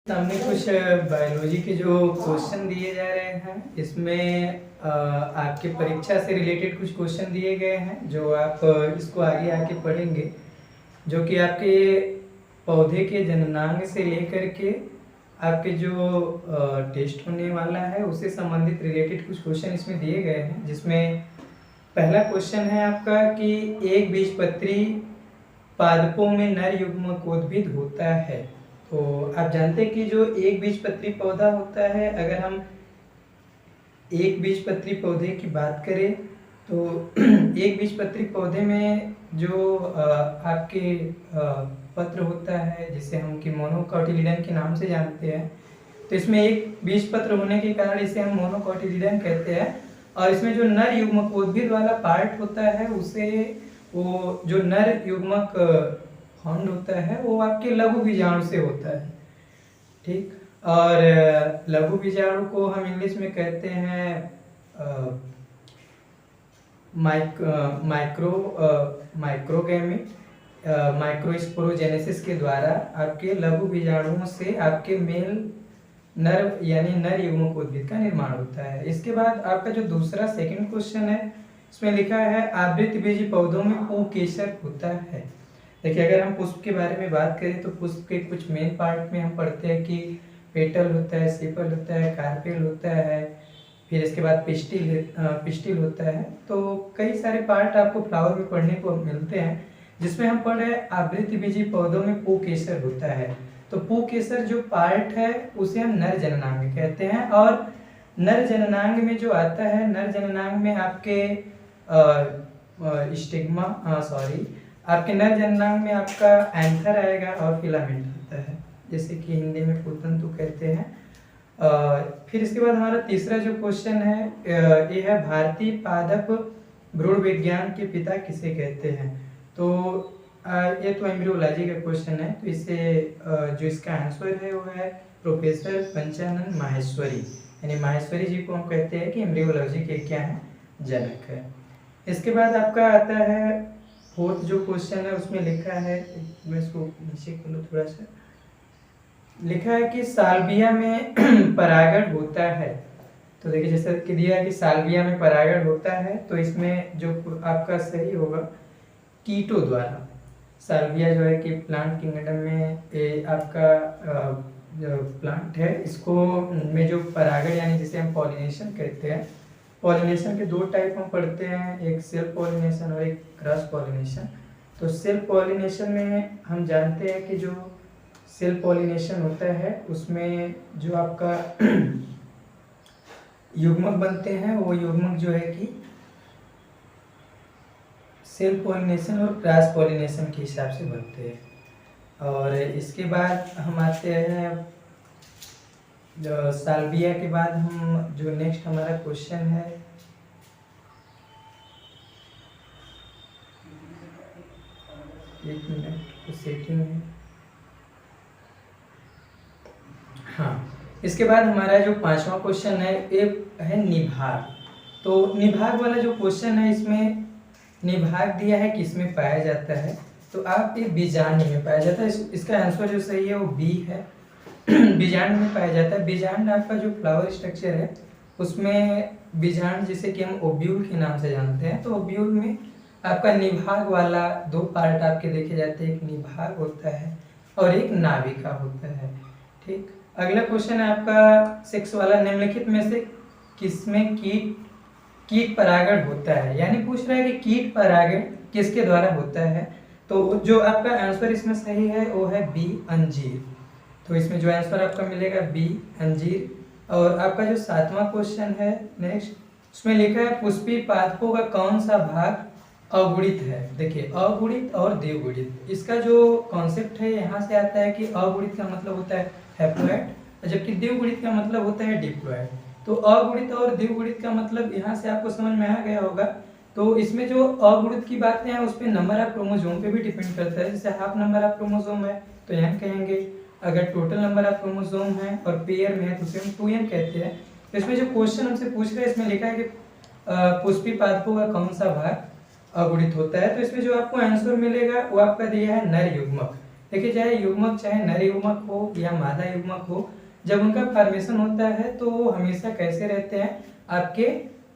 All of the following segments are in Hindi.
सामने कुछ बायोलॉजी के जो क्वेश्चन दिए जा रहे हैं, इसमें आपके परीक्षा से रिलेटेड कुछ क्वेश्चन दिए गए हैं जो आप इसको आगे आके पढ़ेंगे, जो कि आपके पौधे के जननांग से लेकर के आपके जो टेस्ट होने वाला है उससे संबंधित रिलेटेड कुछ क्वेश्चन इसमें दिए गए हैं। जिसमें पहला क्वेश्चन है आपका कि एक बीजपत्री पादपों में नर युग्मकोद्भिद होता है। तो आप जानते हैं कि जो एक बीजपत्री पौधा होता है, अगर हम एक बीजपत्री पौधे की बात करें तो एक बीजपत्री पौधे में जो आपके पत्र होता है जिसे हम कि मोनोकोटिलिडन के नाम से जानते हैं, तो इसमें एक बीजपत्र होने के कारण इसे हम मोनोकोटिलिडन कहते हैं। और इसमें जो नर युग्मकोद्भिद वाला पार्ट होता है उसे वो जो नर युग्मक फंड होता है वो आपके लघु बीजाणु से होता है, ठीक। और लघु बीजाणु को हम इंग्लिश में कहते हैं माइक्रोगैमिट। माइक्रोस्पोरोजेनेसिस के द्वारा आपके लघु बीजाणुओं से आपके मेल नर यानी नर युग्मकोद्भिद का निर्माण होता है। इसके बाद आपका जो दूसरा सेकंड क्वेश्चन है, इसमें लिखा है आवृतबीजी पौधों में पुंकेसर होता है। देखिए, अगर हम पुष्प के बारे में बात करें तो पुष्प के कुछ मेन पार्ट में हम पढ़ते हैं कि पेटल होता है, सेपल होता है, कार्पेल होता है, फिर इसके बाद पिस्टिल होता है। तो कई सारे पार्ट आपको फ्लावर में पढ़ने को मिलते हैं, जिसमें हम पढ़ रहे हैं आवृतबीजी पौधों में पुंकेसर होता है। तो पुंकेसर जो पार्ट है उसे हम नर जननांग कहते हैं। और नर जननांग में जो आता है, नर जननांग में आपके आपके नर जननांग में आपका एंथर आएगा और फिलामेंट आता है, जैसे कि हिंदी में पुतंतु कहते हैं। फिर इसके बाद हमारा तीसरा जो क्वेश्चन है ये है भारतीय पादप भ्रूण विज्ञान के पिता किसे कहते हैं। तो ये तो एम्ब्रियोलॉजी का क्वेश्चन है, तो इसे जो इसका आंसर है वो है प्रोफेसर पंचानन माहेश्वरी, यानी माहेश्वरी जी को हम कहते हैं कि एम्ब्रियोलॉजी के क्या है, जनक है। इसके बाद आपका आता है फोर्थ जो क्वेश्चन है, उसमें लिखा है, मैं इसको नीचे कर लूँ थोड़ा सा, लिखा है कि साल्विया में परागण होता है। तो देखिए, जैसे कि दिया कि साल्विया में परागण होता है, तो इसमें जो आपका सही होगा कीटों द्वारा। साल्विया जो है कि प्लांट किंगडम में ये आपका जो प्लांट है, इसको में जो परागण यानी जिसे हम पॉलिनेशन कहते हैं, पॉलिनेशन के दो टाइप हम पढ़ते हैं, एक सेल्फ पॉलिनेशन और एक क्रॉस पॉलिनेशन। तो सेल्फ पॉलिनेशन में हम जानते हैं कि जो सेल्फ पॉलिनेशन होता है उसमें जो आपका युग्मक बनते हैं वो युग्मक जो है कि सेल्फ पॉलिनेशन और क्रॉस पॉलिनेशन के हिसाब से बनते हैं। और इसके बाद हम आते हैं जो साल्विया के बाद हम जो नेक्स्ट हमारा क्वेश्चन है, एक मिनट सेटिंग है, हाँ। इसके बाद हमारा जो पांचवा क्वेश्चन है ये है निभाग। तो निभाग वाला जो क्वेश्चन है, इसमें निभाग दिया है किसमें पाया जाता है, तो आप ये बीजांड में पाया जाता है। इसका आंसर जो सही है वो बी है, बीजांड में पाया जाता है। बीजांड आपका जो फ्लावर स्ट्रक्चर है उसमें बीजांड जिसे कि हम ओब्यूल के नाम से जानते हैं, तो ओब्यूल में आपका निभाग वाला दो पार्ट आपके देखे जाते हैं, एक निभाग होता है और एक नाभिका होता है, ठीक। अगला क्वेश्चन है आपका सिक्स वाला, निम्नलिखित में से किसमें कीट परागण होता है, यानी पूछ रहा है कि कीट परागण किसके द्वारा होता है। तो जो आपका आंसर इसमें सही है वो है बी, अंजीर। तो इसमें जो आंसर आपका मिलेगा बी, अंजीर। और आपका जो सातवां क्वेश्चन है नेक्स्ट, उसमें लिखा है पुष्पी पादपों का कौन सा भाग अगुणित है। देखिए, अगुणित और द्विगुणित, इसका जो कॉन्सेप्ट है यहाँ से आता है कि अगुणित का मतलब होता है हैप्लॉइड, जबकि द्विगुणित का मतलब होता है डिप्लॉइड। तो अगुणित और द्विगुणित का मतलब यहाँ से आपको समझ में आ गया होगा। तो इसमें जो अगुणित की बातें हैं उस पर नंबर ऑफ क्रोमोसोम पे भी डिपेंड करता है। जैसे हाफ नंबर ऑफ क्रोमोसोम है तो एन कहेंगे, अगर टोटल नंबर ऑफ क्रोमोसोम है और पेयर में है तो उसे हम 2n कहते हैं। तो इसमें जो क्वेश्चन हमसे पूछ रहे हैं, इसमें लिखा है कि पुष्पी पादपों का कौन सा भाग अगुणित होता है। तो इसमें जो आपको आंसर मिलेगा वो आपका दिया है नर युग्मक, देखिए चाहे युग्मक चाहे नर युग्मक हो या मादा युग्मक हो, जब उनका फॉर्मेशन होता है तो वो हमेशा कैसे रहते हैं, आपके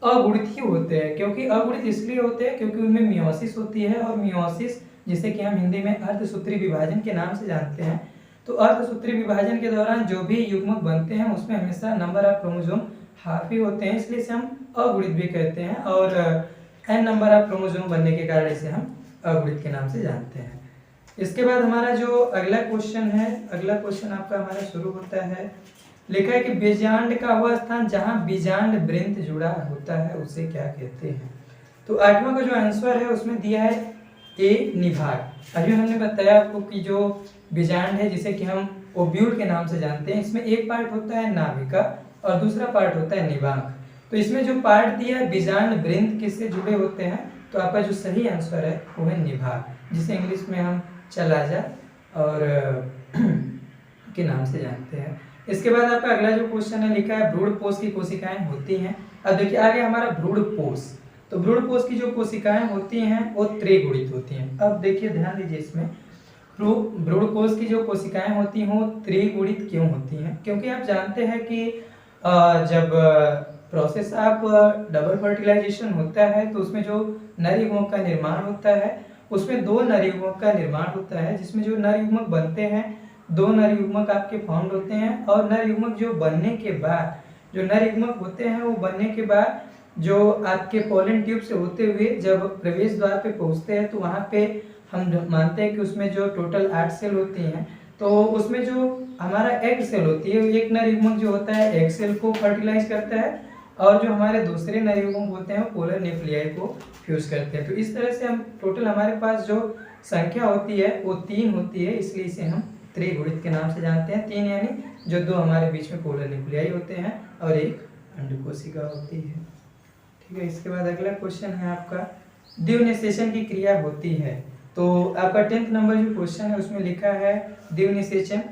अगुणित ही होते हैं। क्योंकि अगुणित इसलिए होते हैं क्योंकि उनमें मियोसिस होती है, और मियोसिस जिसे कि हम हिंदी में अर्धसूत्री विभाजन के नाम से जानते हैं। तो अर्धसूत्री विभाजन के दौरान जो भी युग्मक बनते हैं उसमें हमेशा नंबर ऑफ क्रोमोसोम हाफ ही होते हैं, इसलिए इसे हम अगुणित भी कहते हैं। और n नंबर ऑफ क्रोमोसोम बनने के कारण इसे हम अगुणित के नाम से जानते हैं। इसके बाद हमारा जो अगला क्वेश्चन है, अगला क्वेश्चन आपका हमारा शुरू होता है, लिखा है कि बीजांड का वह स्थान जहां बीजांड वृंत जुड़ा होता है उसे क्या कहते हैं। तो 8वां का जो आंसर है उसमें दिया है ए निभाग। अभी हमने बताया आपको कि जो बीजांड है जिसे कि हम ओव्यूल के नाम से जानते हैं, इसमें एक पार्ट होता है नाभिका और दूसरा पार्ट होता है निभाग। तो इसमें जो पार्ट दिया है बीजांड वृंत किससे जुड़े होते हैं, तो आपका जो सही आंसर है वो है निभाग, जिसे इंग्लिश में हम चलाजा और के नाम से जानते हैं। इसके बाद आपका अगला जो क्वेश्चन है लिखा है भ्रूणपोष की कोशिकाएं होती हैं। अब देखिए आगे हमारा भ्रूणपोष, तो भ्रूणपोष की जो कोशिकाएं होती हैं वो त्रिगुणित होती हैं। अब देखिए ध्यान दीजिए, इसमें भ्रूणपोष की जो कोशिकाएं होती हैं वो त्रिगुणित क्यों होती हैं, क्योंकि आप जानते हैं कि जब प्रोसेस ऑफ डबल फर्टिलाइजेशन होता है तो उसमें जो नर युग्मक का निर्माण होता है उसमें दो नर युग्मक का निर्माण होता है, जिसमें जो नर युग्मक बनते हैं दो नर युग्मक आपके फॉर्म्ड होते हैं। और नर युग्मक जो बनने के बाद, जो नर युग्मक होते हैं वो बनने के बाद जो आपके पोलन ट्यूब से होते हुए जब प्रवेश द्वार पे पहुंचते हैं तो वहाँ पे हम मानते हैं कि उसमें जो टोटल 8 सेल होती हैं, तो उसमें जो हमारा एग सेल होती है, एक नर युग्मक जो होता है एग सेल को फर्टिलाइज करता है, और जो हमारे दूसरे नर युग्मक होते हैं पोलर न्यूक्लियाई को फ्यूज करते हैं। तो इस तरह से हम टोटल हमारे पास जो संख्या होती है वो 3 होती है, इसलिए इसे हम त्रिगुणित के नाम से जानते हैं। 3 यानी जो दो हमारे बीच में पोलर न्यूक्लियाई होते हैं और एक अंडकोशिका होती है। ठीक है, इसके बाद अगला क्वेश्चन है आपका द्विनिषेचन की क्रिया होती है। तो आपका 10th नंबर जो क्वेश्चन है उसमें लिखा है द्विनिषेचन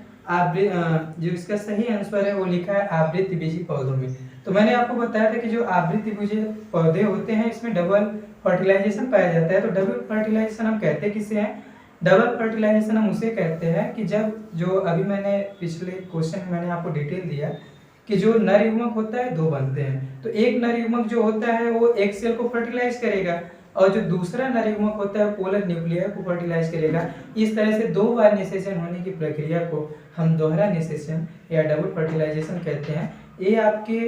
जो इसका सही आंसर है वो लिखा है आवृतबीजी पौधों में। तो मैंने आपको बताया था कि जो आवृतबीजी पौधे होते हैं इसमें डबल फर्टिलाइजेशन पाया जाता है। तो डबल फर्टिलाइजेशन हम कहते किसे हैं, डबल फर्टिलाइजेशन हम उसे कहते हैं कि जब जो अभी मैंने पिछले क्वेश्चन में मैंने आपको डिटेल दिया कि जो नर युग्मक होता है दो बनते हैं, तो एक नर युग्मक जो होता है वो एक सेल को फर्टिलाइज करेगा और जो दूसरा नर युग्मक होता है पोलर न्यूक्लियाई को फर्टिलाइज करेगा। इस तरह से दो बार निषेचन होने की प्रक्रिया को हम दोहरा निषेचन या डबल फर्टिलाइजेशन कहते हैं। ये आपके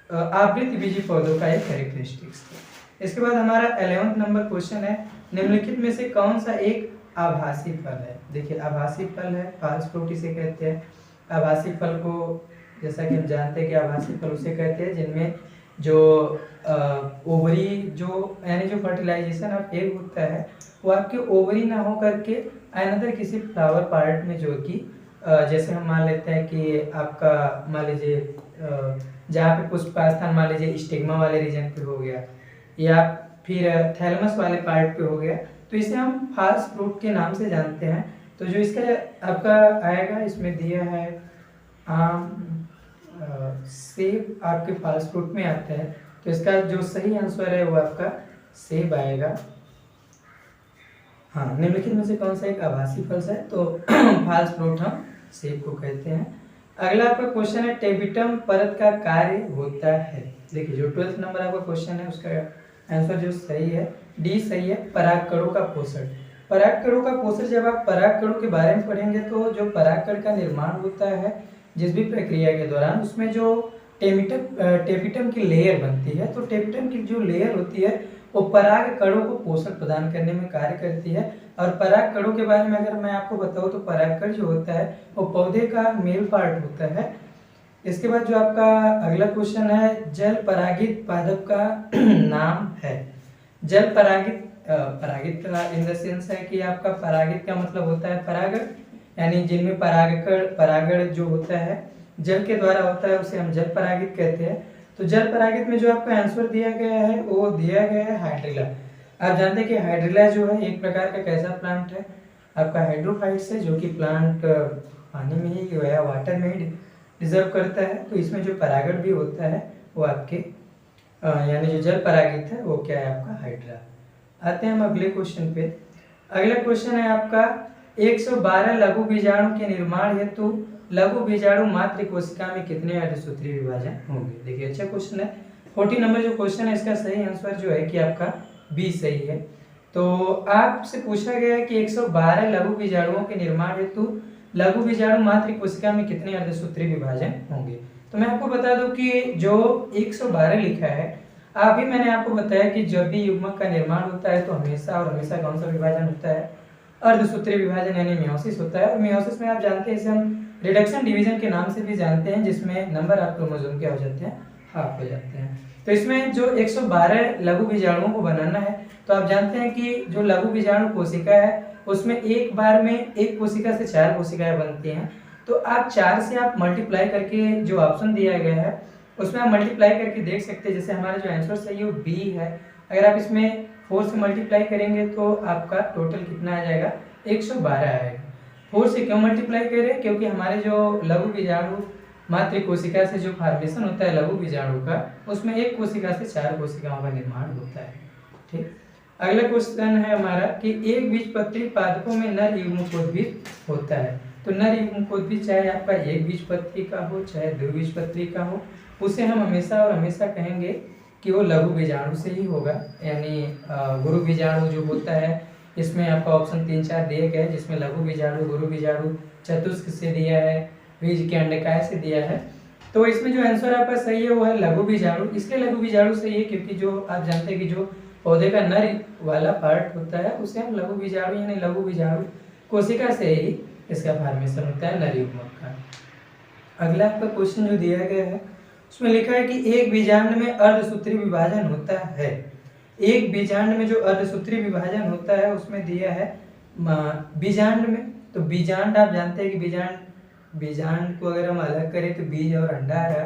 आवृतबीजी पौधों का एक कैरेक्टरिस्टिक्स है। इसके बाद हमारा 11th नंबर क्वेश्चन है, निम्नलिखित में से कौन सा एक आभासी फल है। देखिए आभासी फल है, फॉल्स फ्रूट इसे कहते हैं। आभासी फल को जैसा कि हम जानते हैं कि आभासी फल उसे कहते हैं जिनमें जो ओवरी जो यानी जो फर्टिलाइजेशन ऑफ एग होता है वो आपके ओवरी ना हो करके अनदर किसी फ्लावर पार्ट में, जो कि जैसे हम मान लेते हैं कि आपका मान लीजिए जहाँ पे पुष्पास्थान मान लीजिए स्टिग्मा वाले रीजन पे हो गया या फिर थैलमस वाले पार्ट पे हो गया, तो इसे हम फॉल्स फ्रूट के नाम से जानते हैं। तो जो इसका आपका आएगा इसमें दिया है आम सेब आपके फॉल्स फ्रूट में आता है, तो इसका जो सही आंसर है वो आपका सेब आएगा। हाँ, निम्नलिखित में से कौन सा एक आभासी फल है, तो फॉल्स फ्रूट हम सेब को कहते हैं। अगला आपका क्वेश्चन है टेबिटम परत का कार्य होता है। देखिए जो 12th नंबर आपका क्वेश्चन है उसका आंसर जो सही है डी सही है, परागकणों का पोषण। परागकणों का पोषण, जब आप परागकणों के बारे में पढ़ेंगे तो जो परागकण का निर्माण होता है जिस भी प्रक्रिया के दौरान उसमें जो टेपिटम की लेयर बनती है, तो टेपिटम की जो लेयर होती है वो परागकणों को पोषण प्रदान करने में कार्य करती है। और परागकणों के बारे में अगर मैं आपको बताऊं तो परागकण जो होता है वो पौधे का मेल पार्ट होता है। इसके बाद जो आपका अगला क्वेश्चन है जल परागित पादप का नाम है। जल परागित परागित का इन द सेंस है कि आपका परागित का मतलब होता है परागण, यानी जिनमें परागण जो होता है जल के द्वारा होता है उसे हम जल परागित कहते हैं। तो जल परागित में जो आपका आंसर दिया गया है वो दिया गया है हाइड्रिला। आप जानते हैं कि हाइड्रिला जो है एक प्रकार का कैसा प्लांट है, आपका हाइड्रोफाइट्स है, जो कि प्लांट पानी में ही या वाटर में ही रिजर्व करता है। तो इसमें जो परागण भी होता है वो आपके यानी जो जल परागित है वो क्या है आपका हाइड्रा। आते हैं हम अगले क्वेश्चन पे। अगला क्वेश्चन है आपका 112 लघु बीजाणु के निर्माण हेतु लघु बीजाणु मात्र कोशिका में कितने अर्धसूत्री विभाजन होंगे। देखिए अच्छा क्वेश्चन है। 40 नंबर जो क्वेश्चन है इसका सही आंसर जो है कि आपका बी सही है। तो आपसे पूछा गया है कि 112 लघु बीजाणुओं के निर्माण हेतु लघु बीजाणु मात्र कोशिका में कितने अर्धसूत्री विभाजन होंगे। तो मैं आपको बता दूं कि जो 112 लिखा है, अभी मैंने आपको बताया कि जब भी युग्मक का निर्माण होता है तो हमेशा और हमेशा कौन सा विभाजन होता है, अर्धसूत्री विभाजन यानी मेयोसिस होता है। और मेयोसिस में आप जानते हैं इसे हम रिडक्शन डिवीजन के नाम से भी जानते हैं, जिसमें नंबर ऑफ क्रोमोसोम क्या हो जाते हैं, हाफ हो जाते हैं। तो इसमें जो 112 लघु बीजाणुओं को बनाना है तो आप जानते हैं कि जो लघु बीजाणु कोशिका है उसमें एक बार में एक कोशिका से 4 कोशिकाएं बनती हैं। तो आप 4 से आप मल्टीप्लाई करके जो ऑप्शन दिया गया है उसमें आप मल्टीप्लाई करके देख सकते हैं। जैसे हमारा जो आंसर सही है वो बी है। अगर आप इसमें 4 से मल्टीप्लाई करेंगे तो आपका टोटल कितना आ जाएगा, 112 आएगा। 4 से क्यों मल्टीप्लाई करें, क्योंकि हमारे जो लघु बीजाणु मात्र कोशिका से जो फॉर्मेशन होता है लघु बीजाणु का, उसमें एक कोशिका से 4 कोशिकाओं का निर्माण होता है। ठीक, अगला क्वेश्चन है हमारा कि एक बीजपत्री पादपों में नर युग्मकोद्भिद होता है। तो नर युग्मकोद्भिद चाहे आपका एक बीजपत्री का हो चाहे द्विबीजपत्री का हो, उसे हम हमेशा और हमेशा कहेंगे कि वो लघु बीजाणु से ही होगा। यानी गुरु बीजाणु जो होता है, इसमें आपका ऑप्शन 3 4 दिए गए हैं, जिसमें लघु बीजाणु, गुरु बीजाणु, चतुष्क से दिया है, बीज के अंडकाय से दिया है। तो इसमें जो आंसर आपका सही है वो है लघु बीजाणु। इसलिए लघु बीजाणु सही है क्योंकि जो आप जानते हैं कि जो पौधे का नर वाला पार्ट होता है उसे हम लघु बीजाणु यानी लघु बीजाणु कोशिका से ही इसका फॉर्मेशन होता है नर युग्मक का। अगला आपका क्वेश्चन जो दिया गया है उसमें लिखा है कि एक बीजांड में अर्धसूत्री विभाजन होता है। एक बीजांड में जो अर्धसूत्री विभाजन होता है उसमें दिया है बीजांड में। तो बीजांड आप जानते हैं कि बीजांड को अगर हम अलग करें तो बीज और अंडा आ रहा।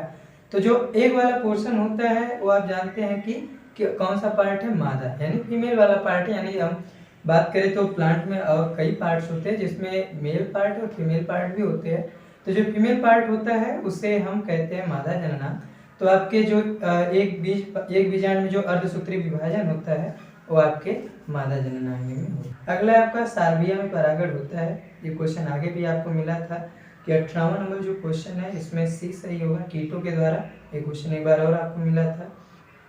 तो जो एक वाला पोर्शन होता है वो आप जानते हैं कि कौन सा पार्ट है, मादा यानी फीमेल वाला पार्ट है। यानी हम बात करें तो प्लांट में और कई पार्ट्स होते हैं जिसमें मेल पार्ट और फीमेल पार्ट भी होते हैं। तो जो फीमेल पार्ट होता है उसे हम कहते हैं मादा जननांग। तो आपके जो एक बीजांड में जो अर्धसूत्री विभाजन होता है वो आपके मादा जननांग में होता है। अगला आपका सार्विया में परागण होता है। ये क्वेश्चन आगे भी आपको मिला था कि 18वां नंबर जो क्वेश्चन है इसमें सी सही होगा, कीटों के द्वारा। ये क्वेश्चन एक बार और आपको मिला था।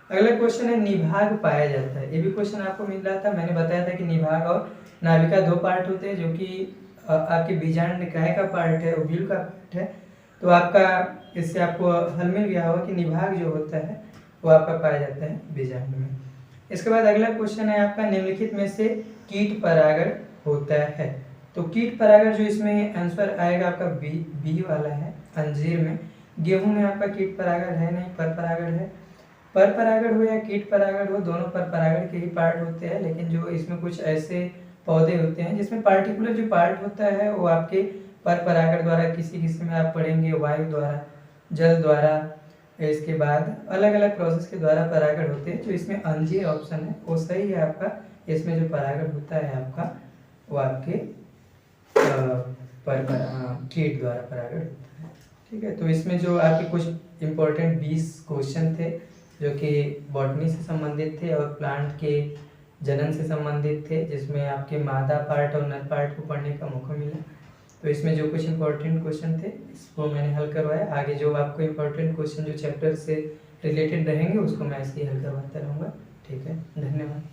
अगला क्वेश्चन है निभाग पाया जाता है। ये भी क्वेश्चन आपको मिल रहा था। मैंने बताया था कि निभाग और नाभिका 2 पार्ट होते हैं, जो कि आपके बीजांड निकाय का पार्ट है, ओव्यूल का पार्ट है। तो आपका इससे आपको हल मिल गया होगा कि निभाग जो होता है वो आपका पाया जाता है बीजांड में। इसके बाद अगला क्वेश्चन है आपका निम्नलिखित में से कीट परागण होता है। तो कीट परागण जो इसमें आंसर आएगा आपका बी वाला है। अंजीर में, गेहूं में आपका कीट परागण है नहीं, पर परागण है। पर परागण हो या कीट परागण हो, दोनों पर परागण के ही पार्ट होते हैं। लेकिन जो इसमें कुछ ऐसे पौधे होते हैं जिसमें पार्टिकुलर जो पार्ट होता है वो आपके पर परागण द्वारा, किसी में आप पढ़ेंगे वायु द्वारा, जल द्वारा, इसके बाद अलग अलग प्रोसेस के द्वारा परागण होते हैं। जो इसमें अंजीर ऑप्शन है वो सही है आपका। इसमें जो परागण होता है आपका वो आपके कीट द्वारा परागण होता है। ठीक है, तो इसमें जो आपके कुछ इंपॉर्टेंट 20 क्वेश्चन थे जो कि बॉटनी से संबंधित थे और प्लांट के जनन से संबंधित थे, जिसमें आपके मादा पार्ट और नर पार्ट को पढ़ने का मौका मिला। तो इसमें जो कुछ इंपॉर्टेंट क्वेश्चन थे इसको मैंने हल करवाया। आगे जो आपको इंपॉर्टेंट क्वेश्चन जो चैप्टर से रिलेटेड रहेंगे उसको मैं ऐसे ही हल करवाता रहूँगा। ठीक है, धन्यवाद।